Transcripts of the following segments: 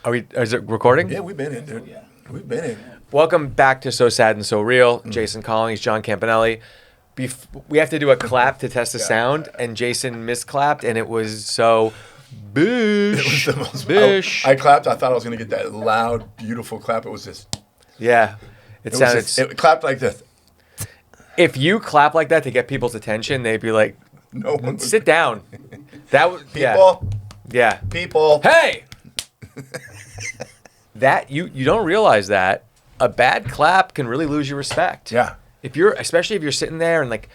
Is it recording? Yeah, we've been in, dude. Yeah. We've been in. Welcome back to So Sad and So Real. Jason Collins, John Campanelli. We have to do a clap to test the sound, and Jason misclapped, and it was so bish. It was the most. Bish. I clapped. I thought I was going to get that loud, beautiful clap. It was just. Yeah. It sounded. It clapped like this. If you clap like that to get people's attention, they'd be like, No one was, sit down. That was people. Yeah. People. Hey. That you don't realize that a bad clap can really lose your respect. Yeah. Especially if you're sitting there and like,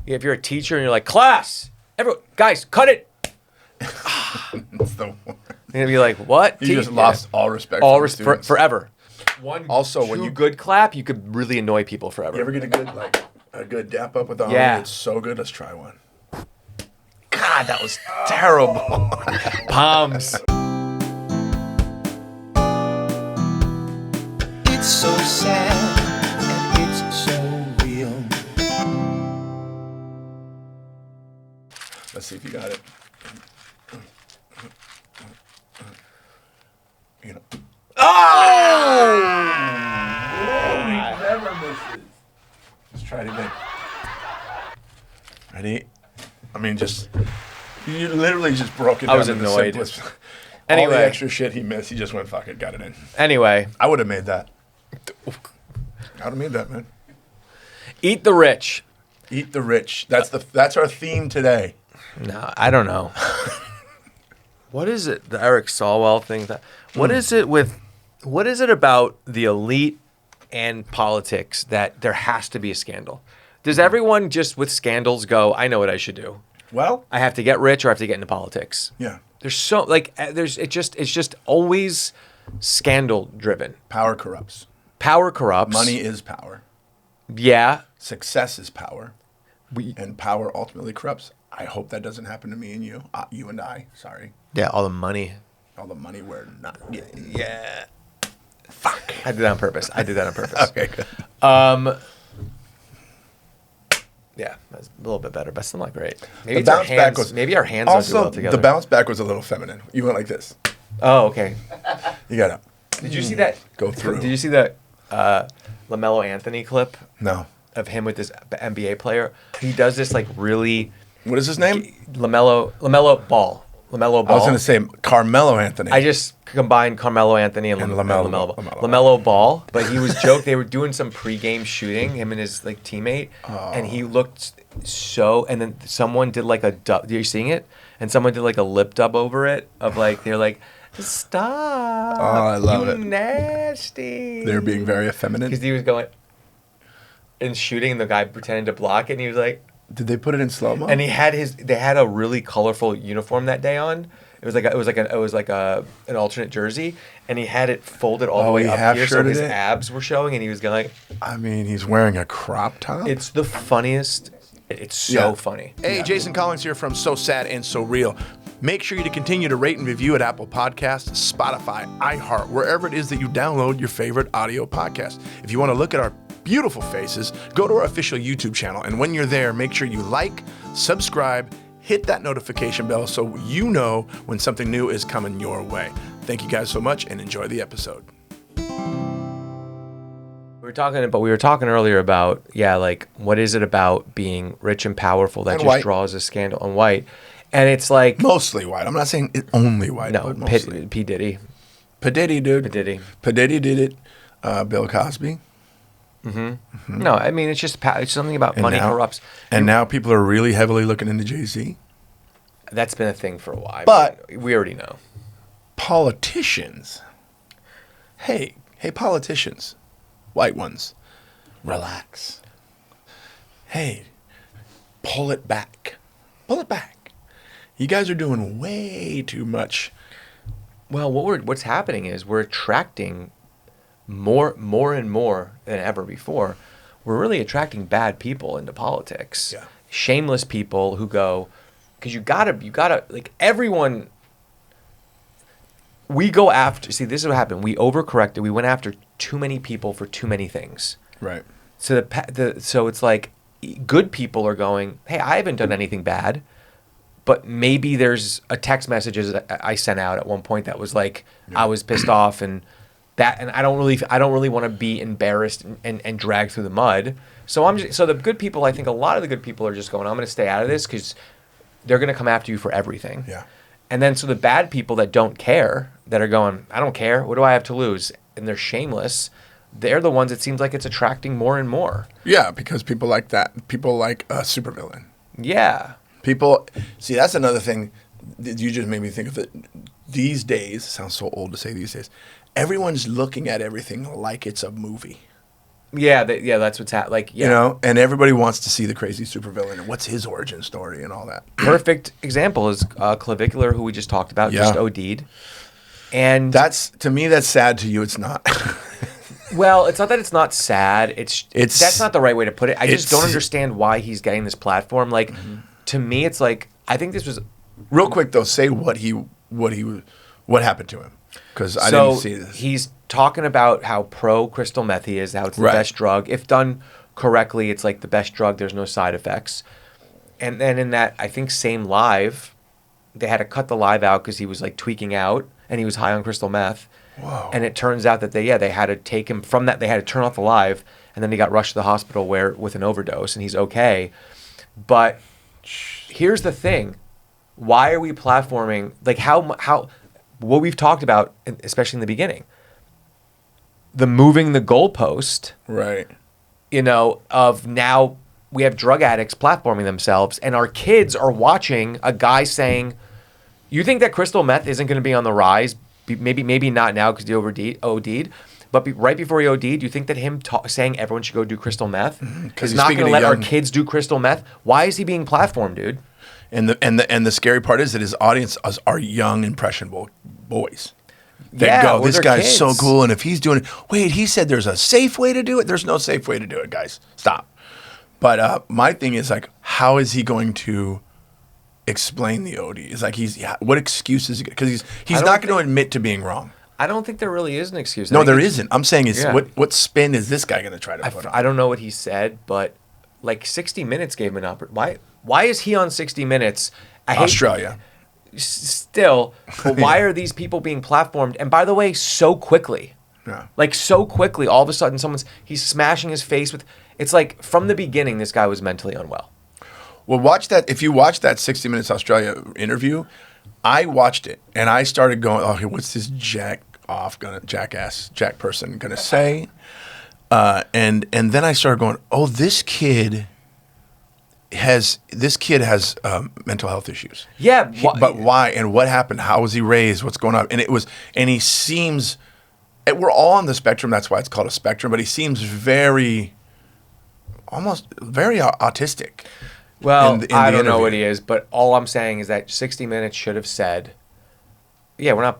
if you're a teacher and you're like, class, everyone, guys, cut it. That's the one. And be like, what? You just lost all respect. All for the respect students. forever. One Also, too when you good clap, you could really annoy people forever. You ever get a good dap up with the homie? Yeah. It's so good. Let's try one. God, that was terrible. Palms. It's so sad and it's so real. Let's see if you got it. You know. Oh! He never misses. Let's try it again. Ready? I mean, you literally just broke it down. I was to the annoyed. simplest. All Anyway. the extra shit he missed, he just went, fuck it, got it in. Anyway, I would have made that. I would have made that, man. eat the rich. Eat the rich. That's our theme today. No, I don't know. What is it? The Eric Swalwell thing. What is it about the elite and politics that there has to be a scandal? Does everyone just with scandals go, I know what I should do? Well, I have to get rich or I have to get into politics. yeah. It's just always scandal driven. Power corrupts. Power corrupts. Money is power. Yeah. Success is power. And power ultimately corrupts. I hope that doesn't happen to me and you. You and I. Sorry. Yeah, all the money. All the money we're not getting. Yeah. Fuck. I did that on purpose. Okay, good. Yeah, that's a little bit better, but still not great. Maybe The our bounce hands, back was maybe our hands don't do well also together. the bounce back was a little feminine. You went like this. Oh, okay. You gotta Did you see that? go through. Did you see the LaMelo Anthony clip No. of him with this NBA player? He does this like really What is his name? LaMelo Ball. LaMelo Ball. I was gonna say Carmelo Anthony. I just combined Carmelo Anthony and LaMelo Ball, but he was joke. They were doing some pregame shooting, him and his like teammate, and he looked so. And then someone did like a dub. Are you seeing it? And someone did like a lip dub over it of like they're like, stop. Oh, I love you it. Nasty. They're being very effeminate. Because he was going and shooting, and the guy pretended to block it, and he was like. Did they put it in slow mo? And they had a really colorful uniform that day on. It was like an alternate jersey, and he had it folded all the way up here, so his abs were showing, and he was going. I mean, he's wearing a crop top. It's the funniest. It's so funny. Hey, Jason Collins here from So Sad and So Real. Make sure you to continue to rate and review at Apple Podcasts, Spotify, iHeart, wherever it is that you download your favorite audio podcast. If you want to look at our beautiful faces, go to our official YouTube channel. And when you're there, make sure you like, subscribe, hit that notification bell so you know when something new is coming your way. Thank you guys so much and enjoy the episode. We were talking earlier about, like, what is it about being rich and powerful that And just white. draws a scandal on white? And it's like. Mostly white. I'm not saying it only white. No, but mostly. P. Diddy. P. Diddy, dude. P. Diddy. P. Diddy did it. Bill Cosby. Mm-hmm. No, I mean, it's just it's something about And money now- corrupts. And now people are really heavily looking into Jay-Z. That's been a thing for a while. But- I mean, we already know. Politicians. Hey, politicians. White ones. Relax. Hey, pull it back. Pull it back. You guys are doing way too much. Well, what's happening is we're attracting more and more than ever before. We're really attracting bad people into politics. Yeah. Shameless people who go, because you gotta like everyone. We go after. See, this is what happened. We overcorrected. We went after too many people for too many things. Right. So so it's like good people are going, hey, I haven't done anything bad, but maybe there's a text messages that I sent out at one point that was like, I was pissed off and I don't really want to be embarrassed and dragged through the mud. So so the good people, I think a lot of the good people are just going, I'm going to stay out of this because they're going to come after you for everything. Yeah. And then so the bad people that don't care, that are going, I don't care, what do I have to lose? And they're shameless. They're the ones it seems like it's attracting more and more. Yeah, because people like that. People like a supervillain. Yeah. People, see, that's another thing that you just made me think of it. These days, it sounds so old to say these days, everyone's looking at everything like it's a movie. Yeah, that's what's happening. Like, yeah. You know, and everybody wants to see the crazy supervillain and what's his origin story and all that. Perfect example is Clavicular, who we just talked about, just OD'd. And to me, that's sad. To you, it's not. Well, it's not that it's not sad. It's that's not the right way to put it. I just don't understand why he's getting this platform. Like, to me, it's like, I think this was real quick though. Say what happened to him, because I didn't see this. He's talking about how pro crystal meth he is, how it's the best drug. If done correctly, it's like the best drug. There's no side effects. And then in that, I think same live, they had to cut the live out because he was like tweaking out and he was high on crystal meth. Whoa. And it turns out that they had to take him from that. They had to turn off the live, and then he got rushed to the hospital with an overdose, and he's okay. But here's the thing: why are we platforming like how what we've talked about, especially in the beginning, the moving the goalpost, right? You know, of now we have drug addicts platforming themselves, and our kids are watching a guy saying, "You think that crystal meth isn't going to be on the rise?" Maybe not now because he OD'd, but right before he OD'd, you think that him saying everyone should go do crystal meth is not going to let our kids do crystal meth? Why is he being platformed, dude? And the scary part is that his audience are young, impressionable boys. They go, this guy's kids. So cool, and if he's doing it, wait, he said there's a safe way to do it. There's no safe way to do it, guys. Stop. But my thing is like, how is he going to explain the OD? It's like what excuse is he? Because he's not going to admit to being wrong. I don't think there really is an excuse. No, there isn't. I'm saying what spin is this guy going to try to put on? I don't know what he said, but like 60 Minutes gave him an opportunity. Why is he on 60 Minutes? Australia. Still, but why are these people being platformed? And by the way, so quickly. Yeah. Like so quickly, all of a sudden he's smashing his face with. It's like from the beginning, this guy was mentally unwell. Well, watch that. If you watch that 60 Minutes Australia interview, I watched it and I started going, "Oh, what's this jack person gonna say?" And then I started going, "Oh, this kid has mental health issues." Yeah, but why and what happened? How was he raised? What's going on? And he seems. We're all on the spectrum. That's why it's called a spectrum. But he seems almost very autistic. Well, I don't know what he is, but all I'm saying is that 60 Minutes should have said, "Yeah, we're not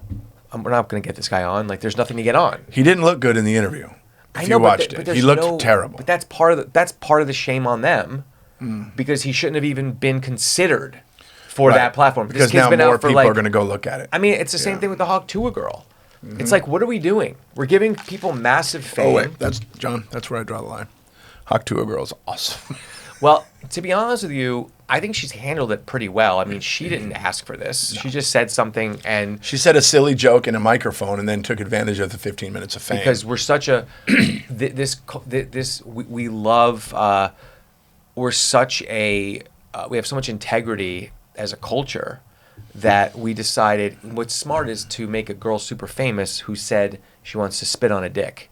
going to get this guy on. Like, there's nothing to get on." He didn't look good in the interview. If you watched it, he looked terrible. But that's part of the shame on them, because he shouldn't have even been considered for that platform. Because now more people are going to go look at it. I mean, it's the same thing with the Hawk Tuah girl. It's like, what are we doing? We're giving people massive fame. Oh wait, that's where I draw the line. Hawk Tuah girl is awesome. Well, to be honest with you, I think she's handled it pretty well. I mean, she didn't ask for this. No. She just said something, and she said a silly joke in a microphone, and then took advantage of the 15 minutes of fame. Because we're such a we love. We're such a we have so much integrity as a culture that we decided what's smart is to make a girl super famous who said she wants to spit on a dick.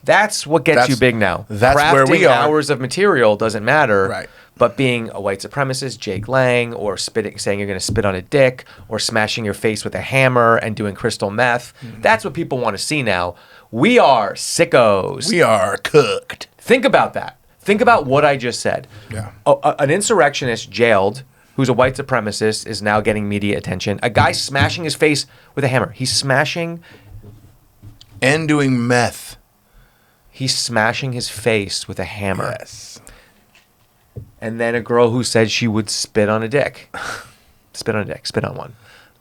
That's what gets you big now. That's Crafting where we are. Hours of material doesn't matter. Right. But being a white supremacist, Jake Lang, or saying you're going to spit on a dick, or smashing your face with a hammer and doing crystal meth, that's what people want to see now. We are sickos. We are cooked. Think about that. Think about what I just said. Yeah. An insurrectionist jailed, who's a white supremacist, is now getting media attention. A guy smashing his face with a hammer. He's smashing... And doing meth. He's smashing his face with a hammer. Yes. And then a girl who said she would spit on a dick. Spit on a dick. Spit on one.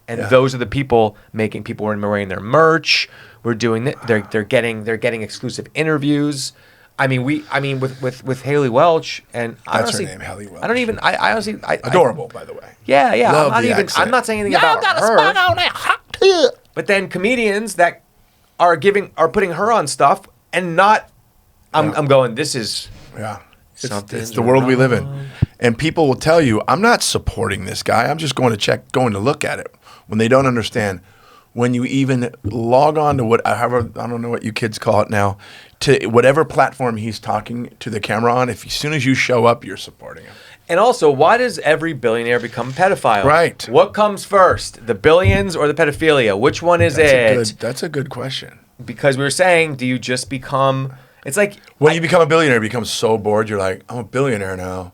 And those are the people making people wearing their merch. We're doing it. They're getting exclusive interviews. I mean, with Haley Welch, and That's honestly, her name, Haley Welch. I don't even. I honestly, Adorable, by the way. Yeah. Love I'm not the even. accent. I'm not saying anything about her. But then comedians that are putting her on stuff and not. I'm going. This is. Yeah. Something. It's the world we live in. And people will tell you, I'm not supporting this guy. I'm just going to look at it. When they don't understand, when you even log on to I don't know what you kids call it now, to whatever platform he's talking to the camera on, as soon as you show up, you're supporting him. And also, why does every billionaire become a pedophile? Right. What comes first, the billions or the pedophilia? Which one is it? That's a good question. Because we were saying, do you just become... It's like... When you become a billionaire, you become so bored, you're like, I'm a billionaire now.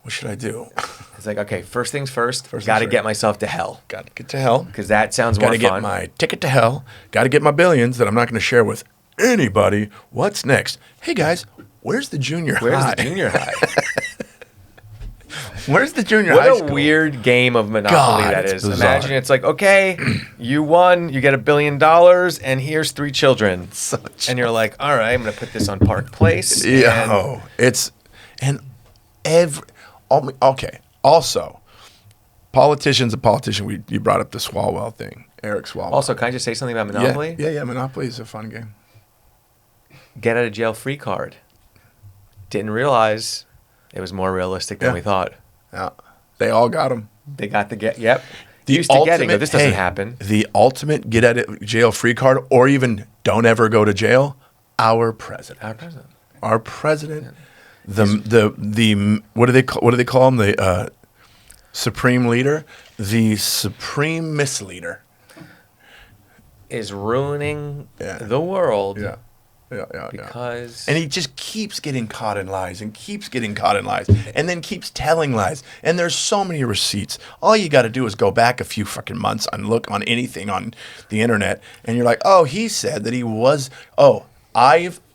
What should I do? It's like, okay, first things first, got to get myself to hell. Got to get to hell. Because that sounds more fun. Got to get my ticket to hell. Got to get my billions that I'm not going to share with anybody. What's next? Hey, guys, where's the junior high? Where's the junior high? Where's the junior high school? What a weird game of Monopoly that is. Bizarre. Imagine it's like, okay, you won, you get $1 billion, and here's 3 children. And you're like, all right, I'm going to put this on Park Place. Yeah, okay. Also, politician's a politician. You brought up the Swalwell thing, Eric Swalwell. Also, can I just say something about Monopoly? Yeah. Monopoly is a fun game. Get out of jail free card. Didn't realize it was more realistic than we thought. Yeah, they all got them. They got yep. Used to getting, but this doesn't happen. The ultimate get out of jail free card, or even don't ever go to jail. Our president. The what do they call him? The supreme leader, the supreme misleader, is ruining the world. Yeah. Because and he just keeps getting caught in lies and then keeps telling lies. And there's so many receipts. All you got to do is go back a few fucking months and look on anything on the internet, and you're like, oh, he said that he was. Oh,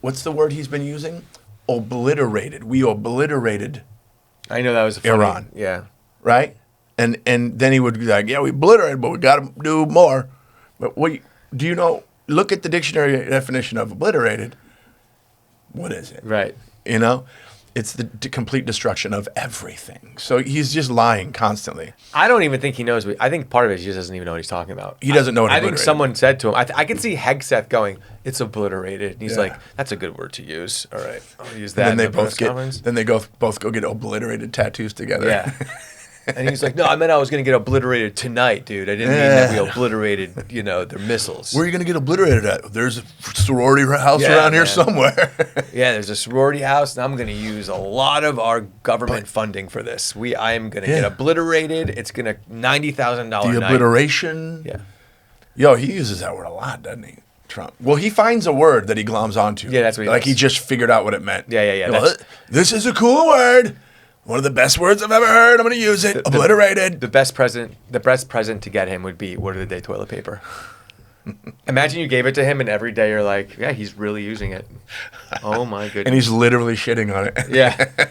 what's the word he's been using? Obliterated. We obliterated. I know that was funny. Iran. Yeah. Right. And then he would be like, yeah, we obliterated, but we got to do more. But do you know? Look at the dictionary definition of obliterated. What is it? Right. You know, it's the complete destruction of everything. So he's just lying constantly. I don't even think he knows. I think part of it is he just doesn't even know what he's talking about. He doesn't know what I think someone said to him, I can see Hegseth going, it's obliterated. And he's like, that's a good word to use. All right, I'll use that. And then they both go get obliterated tattoos together. Yeah. And he's like, no, I meant I was going to get obliterated tonight, dude. I didn't mean that we obliterated, their missiles. Where are you going to get obliterated at? There's a sorority house around here somewhere. Yeah, there's a sorority house, and I'm going to use a lot of our government funding for this. I am going to get obliterated. It's going to $90,000 night. The obliteration. Yeah. Yo, he uses that word a lot, doesn't he? Trump. Well, he finds a word that he gloms onto. Yeah, that's what he does. He just figured out what it meant. Yeah. This is a cool word. One of the best words I've ever heard. I'm going to use it. Obliterated. The best present to get him would be word of the day toilet paper. Imagine you gave it to him, and every day you're like, yeah, he's really using it. Oh my goodness. And he's literally shitting on it. Yeah.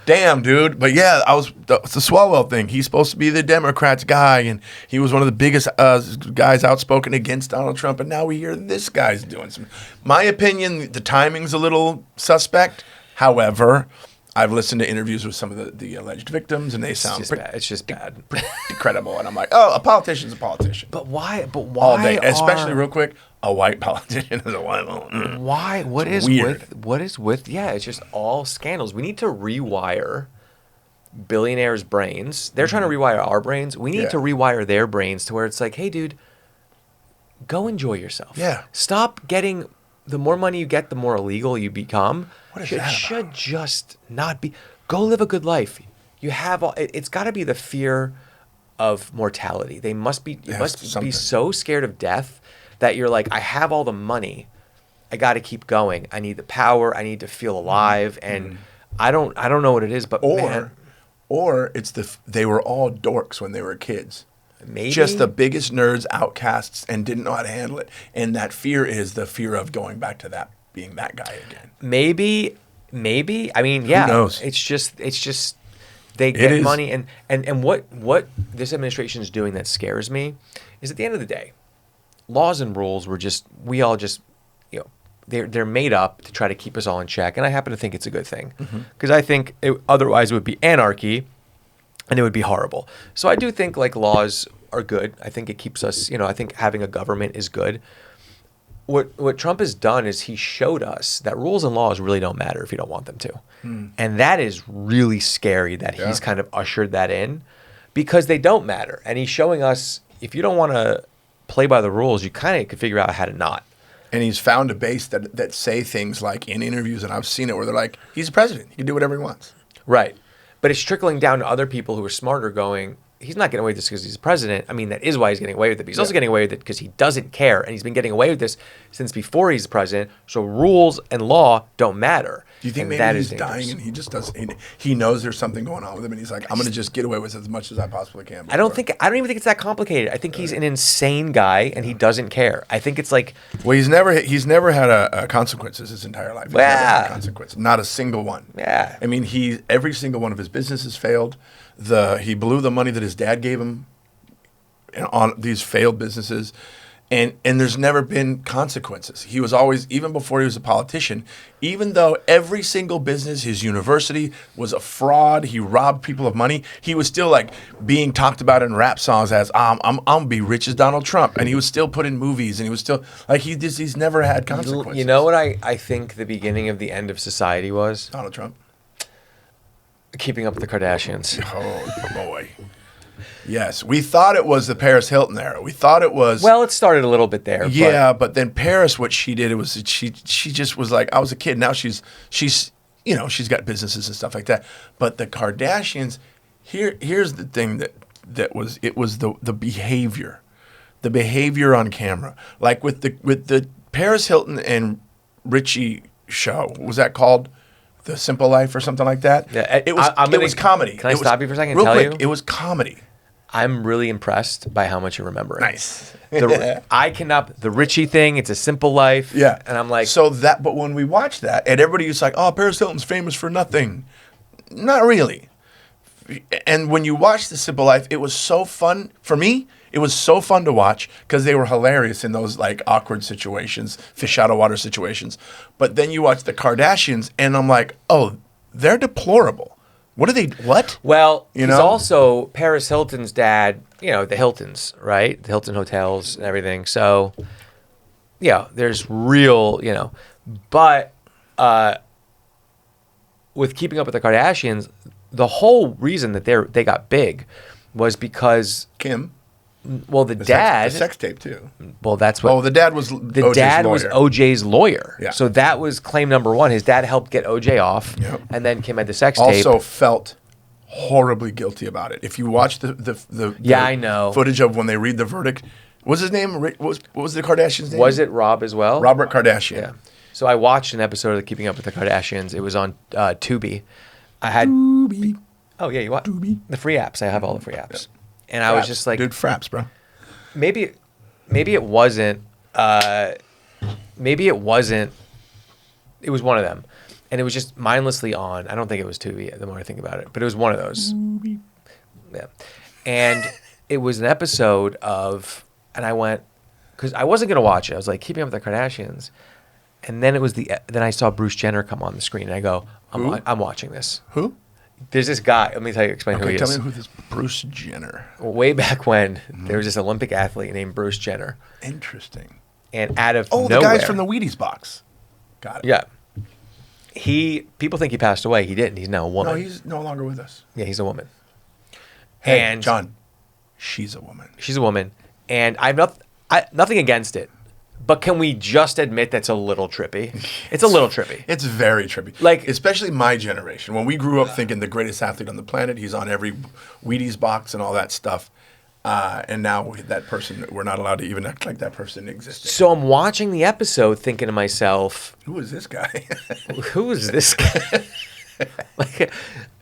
Damn, dude. But yeah, it's the Swalwell thing. He's supposed to be the Democrats guy, and he was one of the biggest guys outspoken against Donald Trump, and now we hear this guy's doing some. My opinion, the timing's a little suspect. However, I've listened to interviews with some of the alleged victims, and they sound it's just bad. Pretty credible. And I'm like, oh, a politician's a politician. But why? All day, especially real quick, a white politician is a white one. Why? What is with? Yeah, it's just all scandals. We need to rewire billionaires' brains. They're trying to rewire our brains. We need to rewire their brains to where it's like, hey, dude, go enjoy yourself. Yeah. Stop getting. The more money you get, the more illegal you become. What is that about? It should just not be. Go live a good life. You have all. It's got to be the fear of mortality. They must be. You must be so scared of death that you're like, I have all the money. I got to keep going. I need the power. I need to feel alive. And I don't know what it is, but or it's they were all dorks when they were kids. Maybe. Just the biggest nerds, outcasts, and didn't know how to handle it. And that fear is the fear of going back to that, being that guy again. Maybe. I mean, yeah. Who knows? It's just they get money. And what this administration is doing that scares me is at the end of the day, laws and rules we all just, they're made up to try to keep us all in check, and I happen to think it's a good thing because I think otherwise it would be anarchy, and it would be horrible. So I do think like laws are good. I think it keeps us, I think having a government is good. What Trump has done is he showed us that rules and laws really don't matter if you don't want them to. And that is really scary that he's kind of ushered that in because they don't matter. And he's showing us if you don't want to play by the rules, you kind of can figure out how to not. And he's found a base that say things like in interviews, and I've seen it where they're like, he's the president. He can do whatever he wants. Right. But it's trickling down to other people who are smarter going, he's not getting away with this because he's the president. I mean, that is why he's getting away with it. But he's also getting away with it because he doesn't care. And he's been getting away with this since before he's the president. So rules and law don't matter. Do you think maybe he's dying and he just doesn't? He knows there's something going on with him, and he's like, I'm going to just get away with as much as I possibly can. I don't even think it's that complicated. I think he's an insane guy and he doesn't care. I think it's like, well, he's never had a consequences his entire life. He's never had consequences, not a single one. Yeah. I mean, every single one of his businesses failed. He blew the money that his dad gave him on these failed businesses, and there's never been consequences. He was always, even before he was a politician, even though every single business, his university was a fraud, he robbed people of money, he was still like being talked about in rap songs as I'm gonna be rich as Donald Trump, and he was still put in movies, and he was still like he's never had consequences. You know what I think the beginning of the end of society was? Donald Trump. Keeping Up with the Kardashians. Oh boy. Yes, we thought it was the Paris Hilton era. We thought it was. Well, it started a little bit there. Yeah, but then Paris, what she did, it was she just was like, I was a kid. Now she's she's got businesses and stuff like that. But the Kardashians, here's the thing that was the behavior on camera, like with the Paris Hilton and Richie show. What was that called? The Simple Life or something like that. Yeah, it was comedy. Can I stop you for a second? Real quick, it was comedy. I'm really impressed by how much you're remembering. Nice. The Richie thing, it's a simple life. Yeah. And I'm like. But when we watch that, and everybody was like, oh, Paris Hilton's famous for nothing. Not really. And when you watch The Simple Life, it was so fun. For me, it was so fun to watch because they were hilarious in those like awkward situations, fish out of water situations. But then you watch the Kardashians, and I'm like, oh, they're deplorable. What? Well, he's also Paris Hilton's dad, the Hiltons, right? The Hilton hotels and everything. So, yeah, there's real, But with Keeping Up with the Kardashians, the whole reason that they got big was because Kim. Well, the dad. The sex tape too. Well, that's what. Oh, the dad was. Was OJ's lawyer. Yeah. So that was claim number one. His dad helped get OJ off, and then Kim had the sex tape. Also felt horribly guilty about it. If you watch the I know footage of when they read the verdict, what was his name? What was the Kardashian's name? Was it Rob as well? Robert Kardashian. Yeah. So I watched an episode of Keeping Up with the Kardashians. It was on Tubi. I had. Tubi. Oh yeah, you watch Tubi. The free apps. I have all the free apps. Yeah. And I was just like, dude, fraps, bro. Maybe it wasn't. Maybe it wasn't. It was one of them, and it was just mindlessly on. I don't think it was Tubi. The more I think about it, but it was one of those. Tubi. Yeah, and it was an episode of, and I went because I wasn't gonna watch it. I was like Keeping Up with the Kardashians, and then then I saw Bruce Jenner come on the screen, and I go, I'm watching this. Who? There's this guy. Let me explain who he is. Tell me who this Bruce Jenner. Way back when, there was this Olympic athlete named Bruce Jenner. Interesting. And out of nowhere. The guy's from the Wheaties box. Got it. Yeah. People think he passed away. He didn't. He's now a woman. No, he's no longer with us. Yeah, he's a woman. Hey, John, she's a woman. She's a woman. And I've nothing against it. But can we just admit that's a little trippy? It's a little trippy. It's very trippy. Like, especially my generation. When we grew up thinking the greatest athlete on the planet, he's on every Wheaties box and all that stuff. And now that person, we're not allowed to even act like that person existed. So I'm watching the episode thinking to myself, who is this guy? Who is this guy?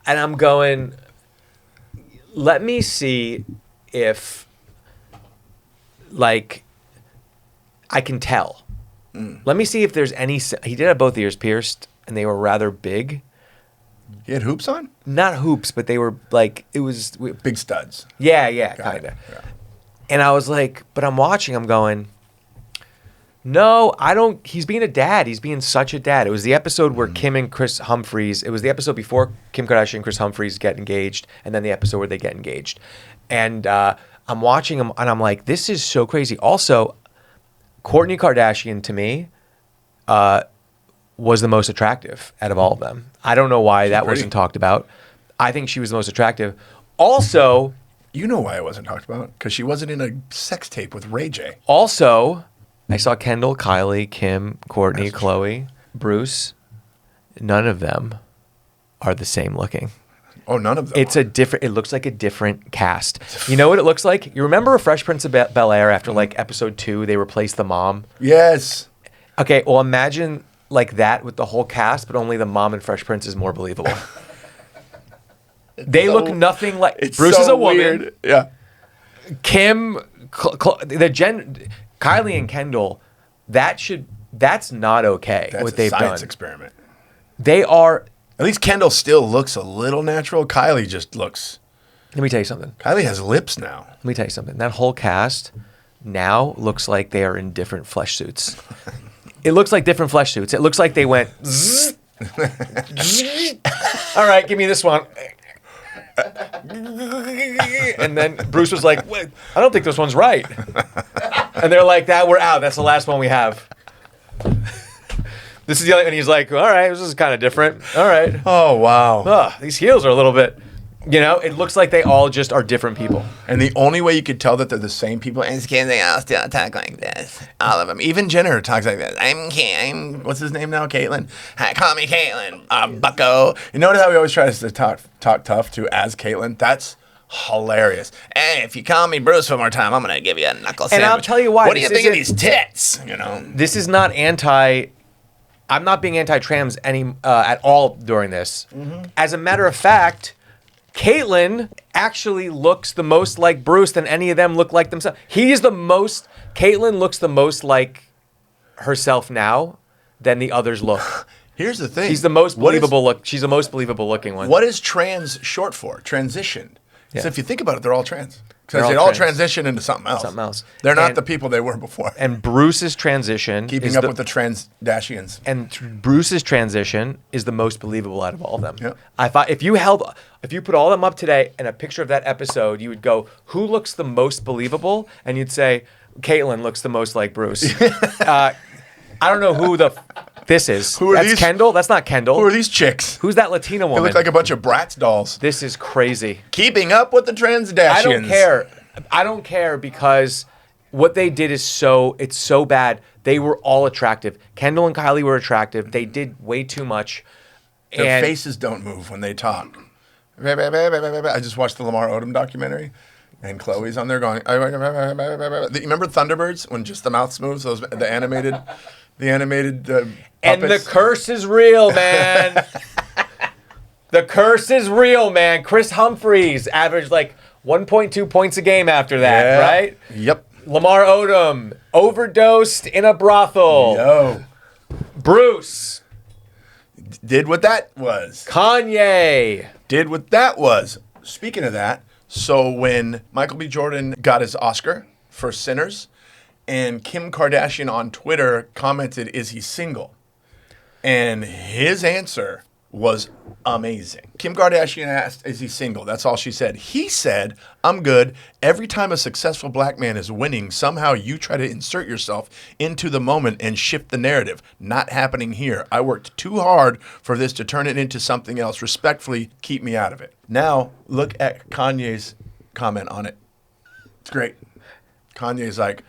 And I'm going, let me see if, I can tell. Let me see if there's any. He did have both ears pierced, and they were rather big. He had hoops on? Not hoops, but they were it was big studs. Yeah, kind of. Yeah. And I was like, but I'm watching. I'm going. No, I don't. He's being a dad. He's being such a dad. It was the episode where Kim and Chris Humphries, it was the episode before Kim Kardashian and Chris Humphries get engaged, and then the episode where they get engaged. And I'm watching him, and I'm like, this is so crazy. Also, Kourtney Kardashian, to me, was the most attractive out of all of them. I don't know why that wasn't talked about. I think she was the most attractive. Also... You know why it wasn't talked about? Because she wasn't in a sex tape with Ray J. Also, I saw Kendall, Kylie, Kim, Kourtney, Khloe, Bruce. None of them are the same looking. Oh, none of them. It looks like a different cast. You know what it looks like? You remember Fresh Prince of Bel-Air after like episode 2, they replaced the mom? Yes. Okay, well imagine like that with the whole cast, but only the mom in Fresh Prince is more believable. They look nothing like... Bruce is a woman. Weird. Yeah. Kim, Kylie and Kendall, that's not okay. That's what they've done. Science experiment. They are... At least Kendall still looks a little natural. Kylie just looks... Let me tell you something. Kylie has lips now. Let me tell you something. That whole cast now looks like they are in different flesh suits. It looks like different flesh suits. It looks like they went... All right, give me this one. And then Bruce was like, wait, I don't think this one's right. And they're like, we're out. That's the last one we have. This is the other, and he's like, all right, this is kind of different. All right. Oh, wow. These heels are a little bit, it looks like they all just are different people. And the only way you could tell that they're the same people is because they all still talk like this. All of them. Even Jenner talks like this. I'm what's his name now? Caitlyn. Hi, call me Caitlyn. Bucko. You notice how we always try to talk tough to as Caitlyn? That's hilarious. Hey, if you call me Bruce one more time, I'm going to give you a knuckle sandwich. And I'll tell you why. What do you think of these tits? This is not I'm not being anti-trans at all during this. Mm-hmm. As a matter of fact, Kaitlyn actually looks the most like Bruce than any of them look like themselves. Kaitlyn looks the most like herself now than the others look. Here's the thing. She's the most believable she's the most believable looking one. What is trans short for? Transitioned. Yeah. So if you think about it, they're all trans. Because they all transition into something else. They're not the people they were before. And Bruce's transition... Keeping up with the Kardashians. And Bruce's transition is the most believable out of all of them. Yep. If you put all of them up today and a picture of that episode, you would go, who looks the most believable? And you'd say, Kaitlyn looks the most like Bruce. I don't know who this is. That's Kendall? That's not Kendall. Who are these chicks? Who's that Latina woman? They look like a bunch of Bratz dolls. This is crazy. Keeping up with the Kardashians. I don't care because what they did is it's so bad. They were all attractive. Kendall and Kylie were attractive. They did way too much. Their faces don't move when they talk. I just watched the Lamar Odom documentary. And Chloe's on there going, you remember Thunderbirds when just the mouth moves? The animated puppets? And the curse is real, man. The curse is real, man. Chris Humphries averaged like 1.2 points a game after that, right? Yep. Lamar Odom overdosed in a brothel. Yo. Bruce did what that was. Kanye did what that was. Speaking of that, so when Michael B. Jordan got his Oscar for Sinners, and Kim Kardashian on Twitter commented, "Is he single?" And his answer was amazing. Kim Kardashian asked, "Is he single?" That's all she said. He said, "I'm good. Every time a successful black man is winning, somehow you try to insert yourself into the moment and shift the narrative. Not happening here. I worked too hard for this to turn it into something else. Respectfully, keep me out of it." Now, look at Kanye's comment on it. It's great. Kanye's like,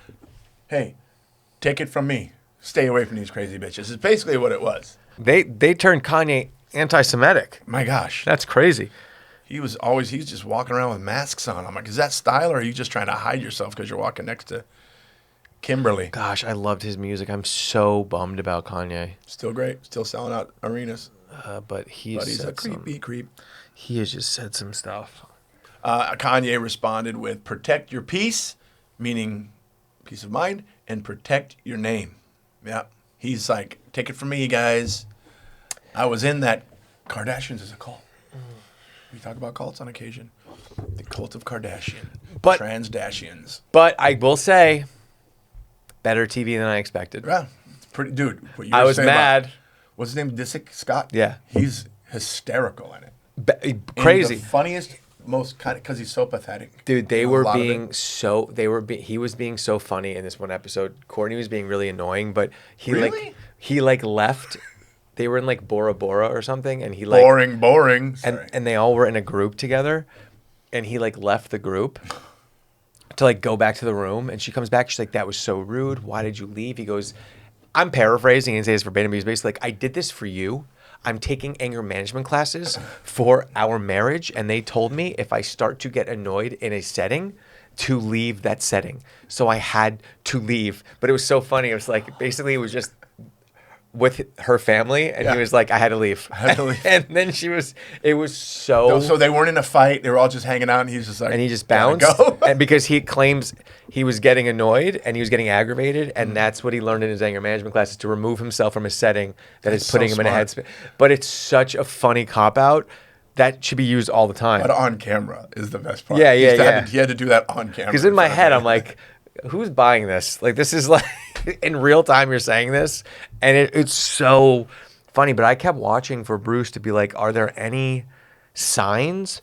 "Hey, take it from me. Stay away from these crazy bitches." It's basically what it was. They turned Kanye anti-Semitic. My gosh. That's crazy. He's just walking around with masks on. I'm like, is that style, or are you just trying to hide yourself because you're walking next to Kimberly? Gosh, I loved his music. I'm so bummed about Kanye. Still great. Still selling out arenas. But he's a creepy creep. He has just said some stuff. Kanye responded with, "Protect your peace," meaning peace of mind, and protect your name. Yeah. He's like, take it from me, guys. I was in that. Kardashians is a cult. We talk about cults on occasion. The cult of Kardashian. Transdashians. But I will say, Better TV than I expected. Yeah, it's pretty, dude. What you I were was saying mad. About, what's his name? Disick Scott. Yeah. He's hysterical in it. Crazy. And the funniest, most kind of because he's so pathetic. Dude, they You know, were a lot of being it. so he was being so funny in this one episode. Kourtney was being really annoying, but Really? he left. They were in like Bora Bora or something, and he like boring. Sorry. and they all were in a group together, and he like left the group to like go back to the room, and she comes back. She's like, "That was so rude. Why did you leave?" He goes, "I'm paraphrasing and say this verbatim. But he's basically like, I did this for you. I'm taking anger management classes for our marriage, and they told me if I start to get annoyed in a setting, to leave that setting. So I had to leave." But it was so funny. It was like basically it was just with her family, and Yeah. he was like, I had to leave. I had to leave. And then it was so. So they weren't in a fight. They were all just hanging out, and he was just like, And he just "Gotta bounced, go." and because he claims he was getting annoyed and he was getting aggravated, and that's what he learned in his anger management classes, to remove himself from a setting that is That's putting so him in a smart. headspace. But it's such a funny cop out that should be used all the time. But on camera is the best part. Yeah, yeah, yeah. He had to do that on camera. Because in my head, I'm like, who's buying this? Like, this is like in real time. You're saying this, and it's so funny. But I kept watching for Bruce to be like, are there any signs?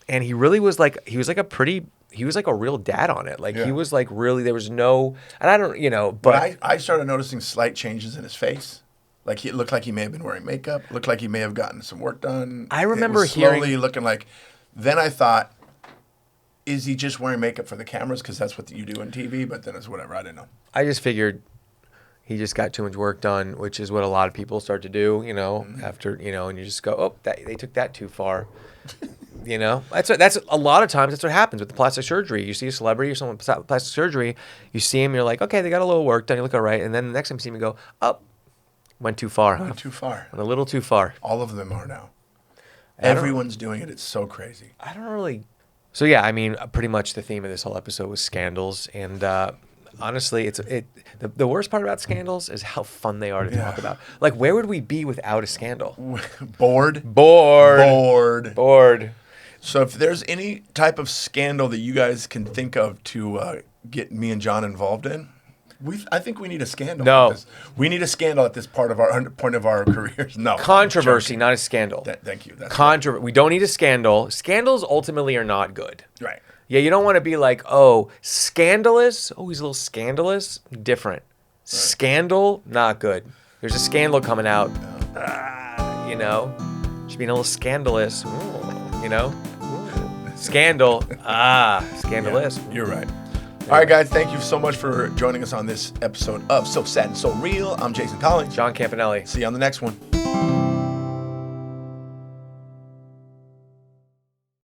And he really was like, he was like a real dad on it. Like Yeah. he was like really, there was no, and I don't, but I started noticing slight changes in his face. Like it looked like he may have been wearing makeup. Looked like he may have gotten some work done. I remember it was slowly hearing- looking like. Then I thought, is he just wearing makeup for the cameras? Because that's what you do in TV. But then it's whatever. I didn't know. I just figured he just got too much work done, which is what a lot of people start to do, after, and you just go, oh, they took that too far. That's a lot of times that's what happens with the plastic surgery. You see a celebrity or someone with plastic surgery, you see him, you're like, okay, they got a little work done, you look all right, and then the next time you see him, you go, oh, went too far, huh? Went too far. Went a little too far. All of them are now. I don't- Everyone's doing it. It's so crazy. I don't really. So yeah, I mean, pretty much the theme of this whole episode was scandals, and honestly, the worst part about scandals is how fun they are to talk about. Like, where would we be without a scandal? Bored. So if there's any type of scandal that you guys can think of to get me and John involved in, I think we need a scandal. No. We need a scandal at this point of our careers. No. Controversy, not a scandal. Thank you. That's We don't need a scandal. Scandals ultimately are not good. right. Yeah, you don't want to be like, oh, scandalous. Oh, he's a little scandalous. Different. Scandal, not good. There's a scandal coming out. She's being a little scandalous. Ooh. Scandal. Scandalous. Yeah, you're right. All right, guys. Thank you so much for joining us on this episode of So Sad and So Real. I'm Jason Collins. John Campanelli. See you on the next one.